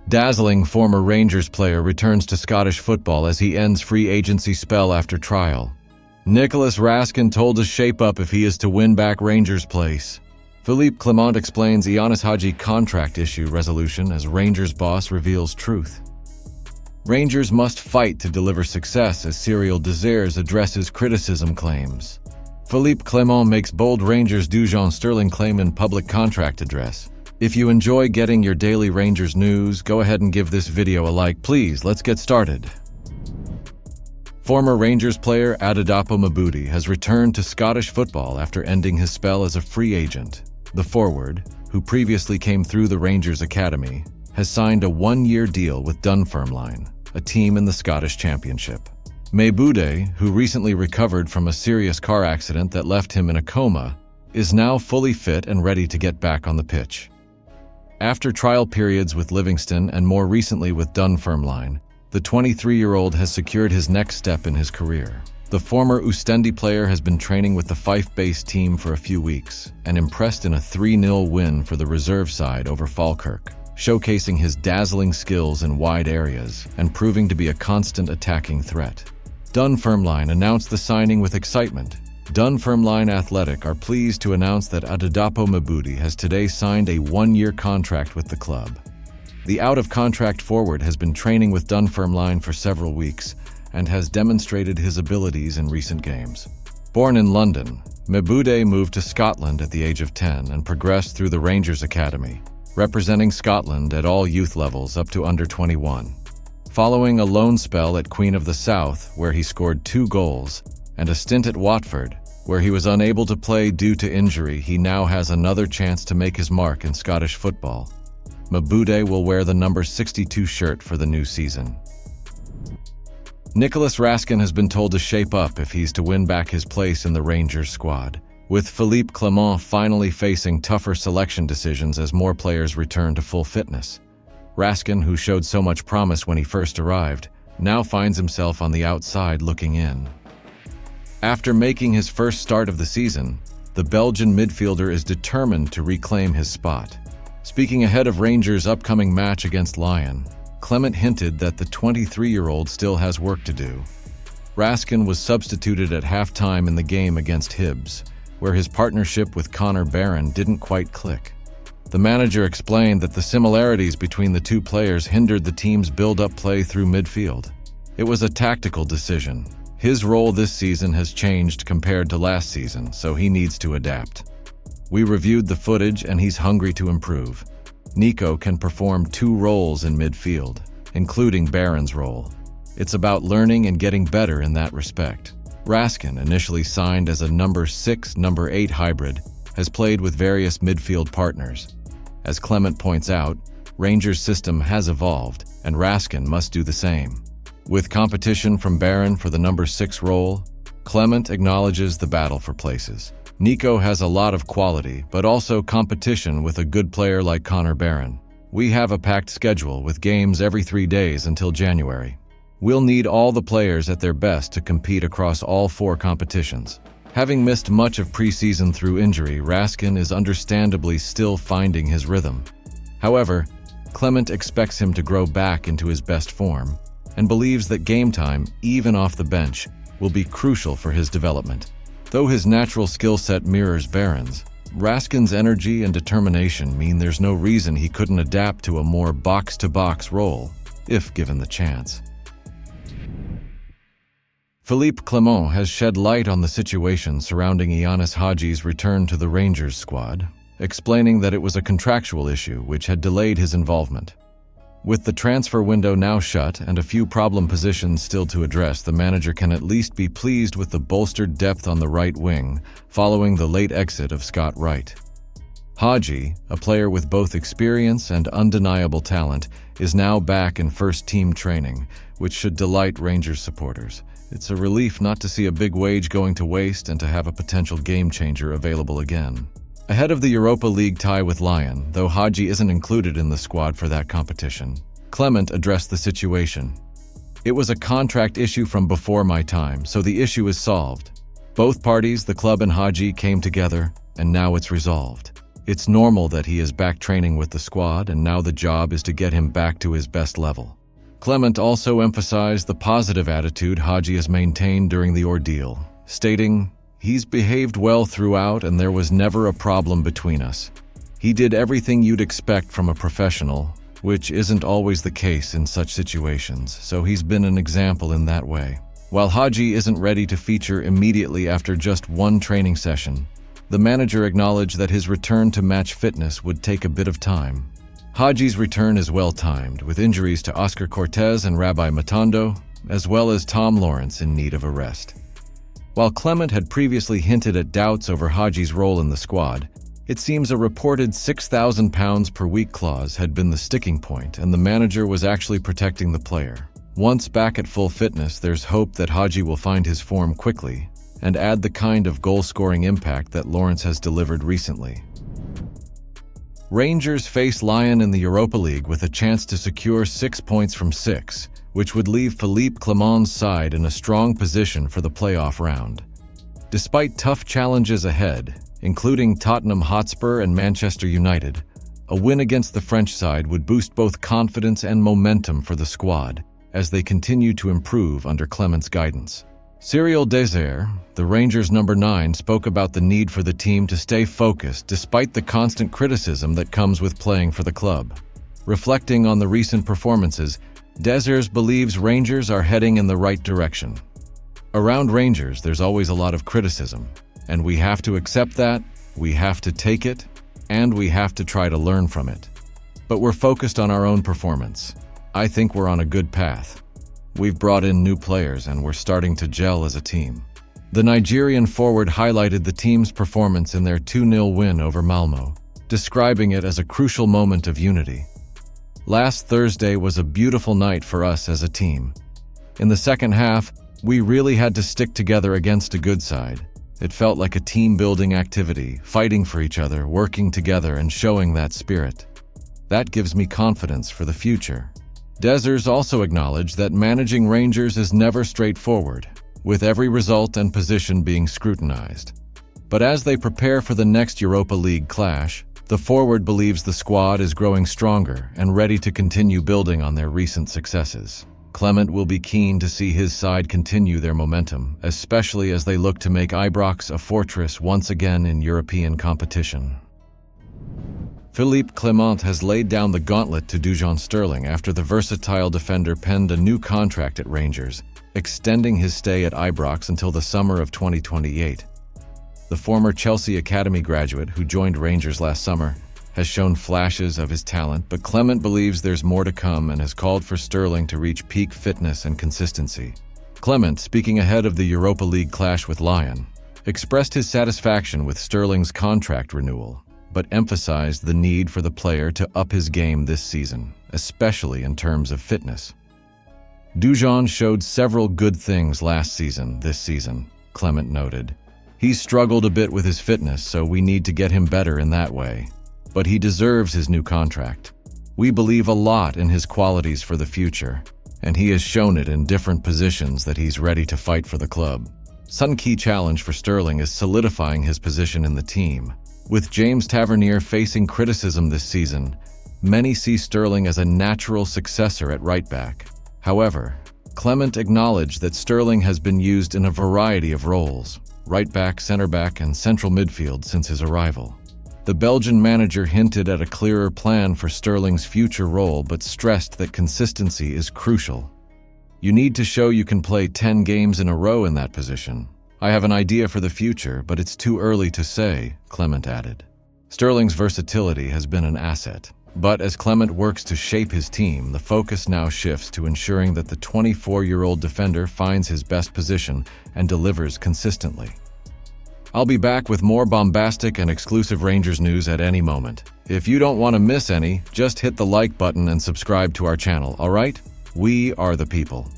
Dazzling former Rangers player returns to Scottish football as he ends free agency spell after trial. Nicholas Raskin told to shape up if he is to win back Rangers' place. Philippe Clement explains Yanis Haji contract issue resolution as Rangers boss reveals truth. Rangers must fight to deliver success as serial Desir addresses criticism claims. Philippe Clement makes bold Rangers Dujon Sterling claim in public contract address. If you enjoy getting your daily Rangers news, go ahead and give this video a like, please. Let's get started. Former Rangers player Adedapo Mbud has returned to Scottish football after ending his spell as a free agent. The forward, who previously came through the Rangers Academy, has signed a one-year deal with Dunfermline, a team in the Scottish Championship. Mbud, who recently recovered from a serious car accident that left him in a coma, is now fully fit and ready to get back on the pitch. After trial periods with Livingston and more recently with Dunfermline, the 23-year-old has secured his next step in his career. The former Oostendy player has been training with the Fife-based team for a few weeks and impressed in a 3-0 win for the reserve side over Falkirk, showcasing his dazzling skills in wide areas and proving to be a constant attacking threat. Dunfermline announced the signing with excitement. Dunfermline Athletic are pleased to announce that Adedapo Mbud has today signed a one-year contract with the club. The out-of-contract forward has been training with Dunfermline for several weeks and has demonstrated his abilities in recent games. Born in London, Mbud moved to Scotland at the age of 10 and progressed through the Rangers Academy, representing Scotland at all youth levels up to under 21. Following a loan spell at Queen of the South, where he scored 2 goals, and a stint at Watford, where he was unable to play due to injury, he now has another chance to make his mark in Scottish football. Mbud will wear the number 62 shirt for the new season. Nicholas Raskin has been told to shape up if he's to win back his place in the Rangers squad, with Philippe Clement finally facing tougher selection decisions as more players return to full fitness. Raskin, who showed so much promise when he first arrived, now finds himself on the outside looking in. After making his first start of the season, the Belgian midfielder is determined to reclaim his spot. Speaking ahead of Rangers' upcoming match against Lyon, Clement hinted that the 23-year-old still has work to do. Raskin was substituted at halftime in the game against Hibs, where his partnership with Conor Barron didn't quite click. The manager explained that the similarities between the two players hindered the team's build-up play through midfield. It was a tactical decision. His role this season has changed compared to last season, so he needs to adapt. We reviewed the footage and he's hungry to improve. Nico can perform 2 roles in midfield, including Barron's role. It's about learning and getting better in that respect. Raskin, initially signed as a number 6, number 8 hybrid, has played with various midfield partners. As Clement points out, Rangers' system has evolved, and Raskin must do the same. With competition from Barron for the number 6 role, Clement acknowledges the battle for places. Nico has a lot of quality, but also competition with a good player like Conor Barron. We have a packed schedule with games every 3 days until January. We'll need all the players at their best to compete across all 4 competitions. Having missed much of preseason through injury, Raskin is understandably still finding his rhythm. However, Clement expects him to grow back into his best form, and believes that game time, even off the bench, will be crucial for his development. Though his natural skill set mirrors Barron's, Raskin's energy and determination mean there's no reason he couldn't adapt to a more box-to-box role, if given the chance. Philippe Clement has shed light on the situation surrounding Yanis Haji's return to the Rangers squad, explaining that it was a contractual issue which had delayed his involvement. With the transfer window now shut and a few problem positions still to address, the manager can at least be pleased with the bolstered depth on the right wing following the late exit of Scott Wright. Hagi, a player with both experience and undeniable talent, is now back in first-team training, which should delight Rangers supporters. It's a relief not to see a big wage going to waste and to have a potential game-changer available again. Ahead of the Europa League tie with Lyon, though Hagi isn't included in the squad for that competition, Clement addressed the situation. "It was a contract issue from before my time, so the issue is solved. Both parties, the club and Hagi, came together, and now it's resolved. It's normal that he is back training with the squad, and now the job is to get him back to his best level. Clement also emphasized the positive attitude Hagi has maintained during the ordeal, stating, "He's behaved well throughout and there was never a problem between us. He did everything you'd expect from a professional, which isn't always the case in such situations, so he's been an example in that way." While Hagi isn't ready to feature immediately after just one training session, the manager acknowledged that his return to match fitness would take a bit of time. Hagi's return is well-timed, with injuries to Oscar Cortez and Rabbi Matondo, as well as Tom Lawrence in need of a rest. While Clement had previously hinted at doubts over Hagi's role in the squad, it seems a reported £6,000 per week clause had been the sticking point, and the manager was actually protecting the player. Once back at full fitness, there's hope that Hagi will find his form quickly and add the kind of goal-scoring impact that Lawrence has delivered recently. Rangers face Lyon in the Europa League with a chance to secure 6 points from 6, which would leave Philippe Clement's side in a strong position for the playoff round. Despite tough challenges ahead, including Tottenham Hotspur and Manchester United, a win against the French side would boost both confidence and momentum for the squad as they continue to improve under Clement's guidance. Cyril Desir, the Rangers' number 9, spoke about the need for the team to stay focused despite the constant criticism that comes with playing for the club. Reflecting on the recent performances, Desir believes Rangers are heading in the right direction. Around Rangers, there's always a lot of criticism, and we have to accept that, we have to take it, and we have to try to learn from it. But we're focused on our own performance. I think we're on a good path. We've brought in new players and we're starting to gel as a team. The Nigerian forward highlighted the team's performance in their 2-0 win over Malmo, describing it as a crucial moment of unity. Last Thursday was a beautiful night for us as a team. In the second half, we really had to stick together against a good side. It felt like a team-building activity, fighting for each other, working together, and showing that spirit. That gives me confidence for the future. Desir's also acknowledged that managing Rangers is never straightforward, with every result and position being scrutinized. But as they prepare for the next Europa League clash, the forward believes the squad is growing stronger and ready to continue building on their recent successes. Clement will be keen to see his side continue their momentum, especially as they look to make Ibrox a fortress once again in European competition. Philippe Clement has laid down the gauntlet to Dujon Sterling after the versatile defender penned a new contract at Rangers, extending his stay at Ibrox until the summer of 2028. The former Chelsea Academy graduate, who joined Rangers last summer, has shown flashes of his talent, but Clement believes there's more to come and has called for Sterling to reach peak fitness and consistency. Clement, speaking ahead of the Europa League clash with Lyon, expressed his satisfaction with Sterling's contract renewal, but emphasized the need for the player to up his game this season, especially in terms of fitness. Dujon showed several good things this season, Clement noted. He's struggled a bit with his fitness, so we need to get him better in that way. But he deserves his new contract. We believe a lot in his qualities for the future, and he has shown it in different positions that he's ready to fight for the club. Some key challenge for Sterling is solidifying his position in the team. With James Tavernier facing criticism this season, many see Sterling as a natural successor at right-back. However, Clement acknowledged that Sterling has been used in a variety of roles, right-back, center-back, and central midfield since his arrival. The Belgian manager hinted at a clearer plan for Sterling's future role but stressed that consistency is crucial. You need to show you can play 10 games in a row in that position. I have an idea for the future, but it's too early to say, Clement added. Sterling's versatility has been an asset, but as Clement works to shape his team, the focus now shifts to ensuring that the 24-year-old defender finds his best position and delivers consistently. I'll be back with more bombastic and exclusive Rangers news at any moment. If you don't want to miss any, just hit the like button and subscribe to our channel, alright? We are the people.